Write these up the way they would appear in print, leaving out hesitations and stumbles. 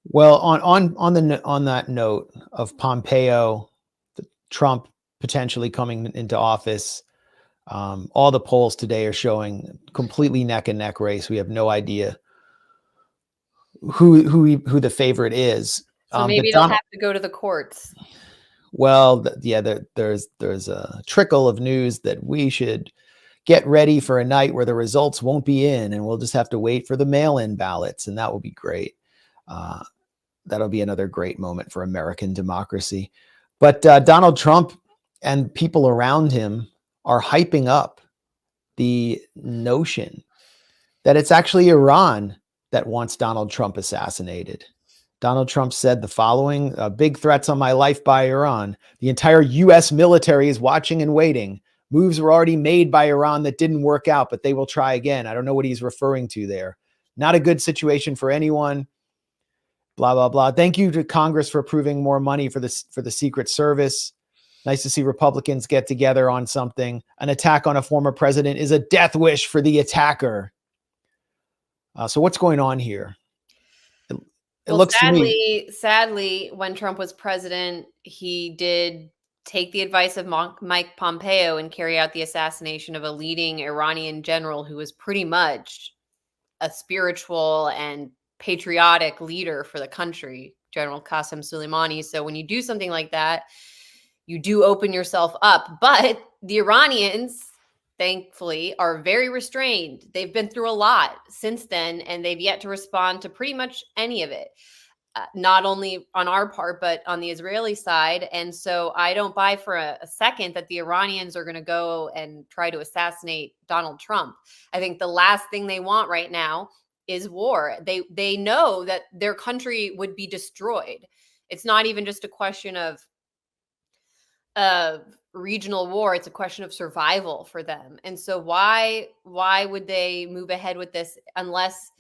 Well, on that note of Pompeo, Trump potentially coming into office, all the polls today are showing completely neck and neck race. We have no idea who the favorite is. So maybe they'll have to go to the courts. Well, there's a trickle of news that we should get ready for a night where the results won't be in, and we'll just have to wait for the mail-in ballots, and that will be great. That'll be another great moment for American democracy. But Donald Trump and people around him are hyping up the notion that it's actually Iran that wants Donald Trump assassinated. Donald Trump said the following: big threats on my life by Iran. The entire U.S. military is watching and waiting. Moves were already made by Iran that didn't work out, but they will try again. I don't know what he's referring to there. Not a good situation for anyone. Blah, blah, blah. Thank you to Congress for approving more money for the Secret Service. Nice to see Republicans get together on something. An attack on a former president is a death wish for the attacker. So what's going on here? It looks sadly, when Trump was president, he did take the advice of Mike Pompeo and carry out the assassination of a leading Iranian general who was pretty much a spiritual and patriotic leader for the country, General Qasem Soleimani. So when you do something like that, you do open yourself up. But the Iranians, thankfully, are very restrained. They've been through a lot since then, and they've yet to respond to pretty much any of it, not only on our part, but on the Israeli side. And so I don't buy for a second that the Iranians are going to go and try to assassinate Donald Trump. I think the last thing they want right now is war. They know that their country would be destroyed. It's not even just a question of regional war. It's a question of survival for them. And so why would they move ahead with this unless,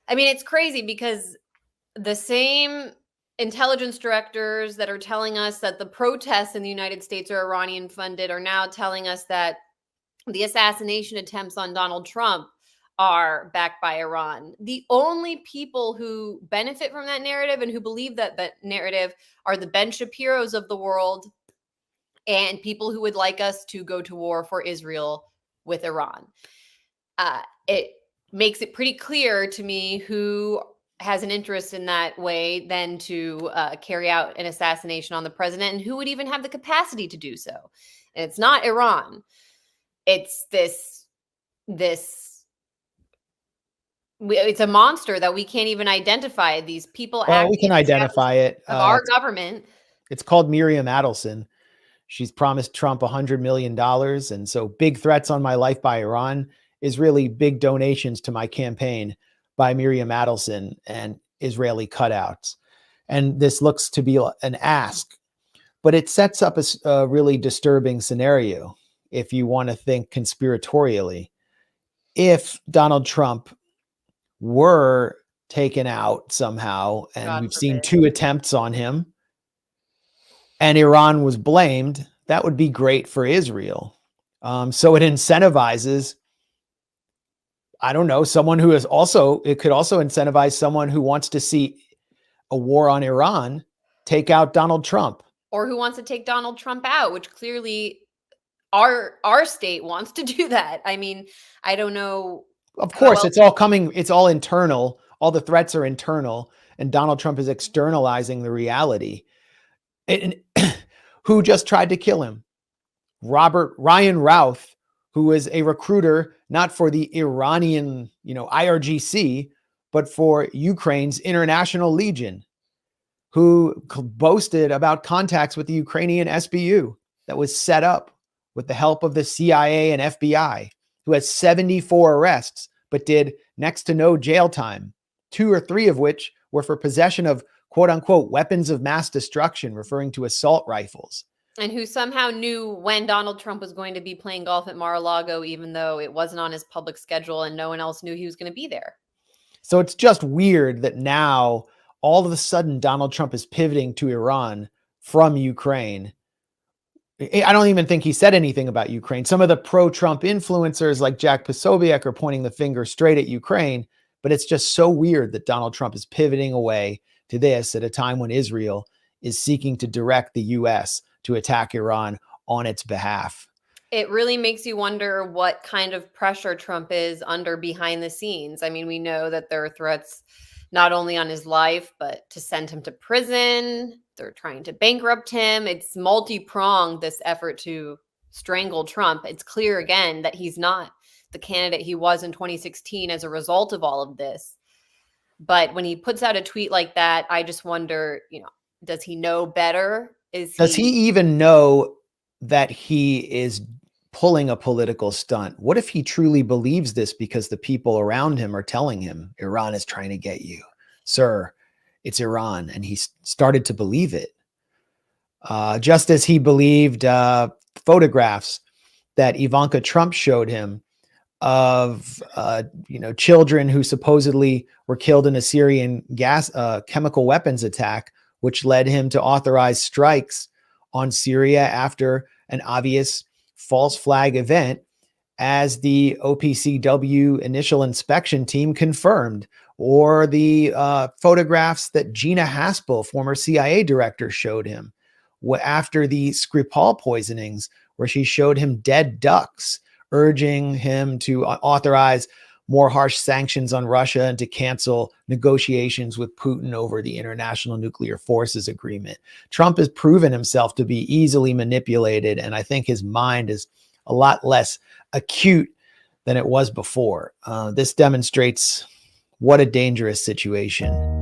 I mean, it's crazy because the same intelligence directors that are telling us that the protests in the United States are Iranian funded are now telling us that the assassination attempts on Donald Trump are backed by Iran. The only people who benefit from that narrative and who believe that narrative are the Ben Shapiros of the world and people who would like us to go to war for Israel with Iran. It makes it pretty clear to me who has an interest in that way than to carry out an assassination on the president, and who would even have the capacity to do so. And it's not Iran. It's it's a monster that we can't even identify. These people. Well, we can identify it. Of our government. It's called Miriam Adelson. She's promised Trump $100 million. And so big threats on my life by Iran is really big donations to my campaign by Miriam Adelson and Israeli cutouts. And this looks to be an ask, but it sets up a really disturbing scenario if you want to think conspiratorially. If Donald Trump were taken out somehow, and we've seen 2 attempts on him, and Iran was blamed, that would be great for Israel. So it incentivizes, I don't know, someone who is also, it could also incentivize someone who wants to see a war on Iran take out Donald Trump. Or who wants to take Donald Trump out, which clearly our state wants to do that. I mean, I don't know. Of course, it's all internal. All the threats are internal, and Donald Trump is externalizing the reality. And who just tried to kill him? Ryan Routh, who was a recruiter, not for the Iranian, IRGC, but for Ukraine's International Legion, who boasted about contacts with the Ukrainian SBU that was set up with the help of the CIA and FBI, who has 74 arrests, but did next to no jail time, 2 or 3 of which were for possession of quote unquote weapons of mass destruction, referring to assault rifles. And who somehow knew when Donald Trump was going to be playing golf at Mar-a-Lago, even though it wasn't on his public schedule and no one else knew he was going to be there. So it's just weird that now all of a sudden Donald Trump is pivoting to Iran from Ukraine. I don't even think he said anything about Ukraine. Some of the pro-Trump influencers like Jack Posobiec are pointing the finger straight at Ukraine, but it's just so weird that Donald Trump is pivoting away to this at a time when Israel is seeking to direct the U.S. to attack Iran on its behalf. It really makes you wonder what kind of pressure Trump is under behind the scenes. I mean, we know that there are threats not only on his life, but to send him to prison. They're trying to bankrupt him. It's multi-pronged, this effort to strangle Trump. It's clear again that he's not the candidate he was in 2016 as a result of all of this. But when he puts out a tweet like that, I just wonder, does he know better? Does he even know that he is pulling a political stunt? What if he truly believes this because the people around him are telling him Iran is trying to get you, sir? It's Iran, and he started to believe it, just as he believed photographs that Ivanka Trump showed him of children who supposedly were killed in a Syrian chemical weapons attack, which led him to authorize strikes on Syria after an obvious false flag event, as the OPCW initial inspection team confirmed, or the photographs that Gina Haspel, former CIA director, showed him after the Skripal poisonings, where she showed him dead ducks, urging him to authorize more harsh sanctions on Russia and to cancel negotiations with Putin over the International Nuclear Forces Agreement. Trump has proven himself to be easily manipulated, and I think his mind is a lot less acute than it was before. This demonstrates what a dangerous situation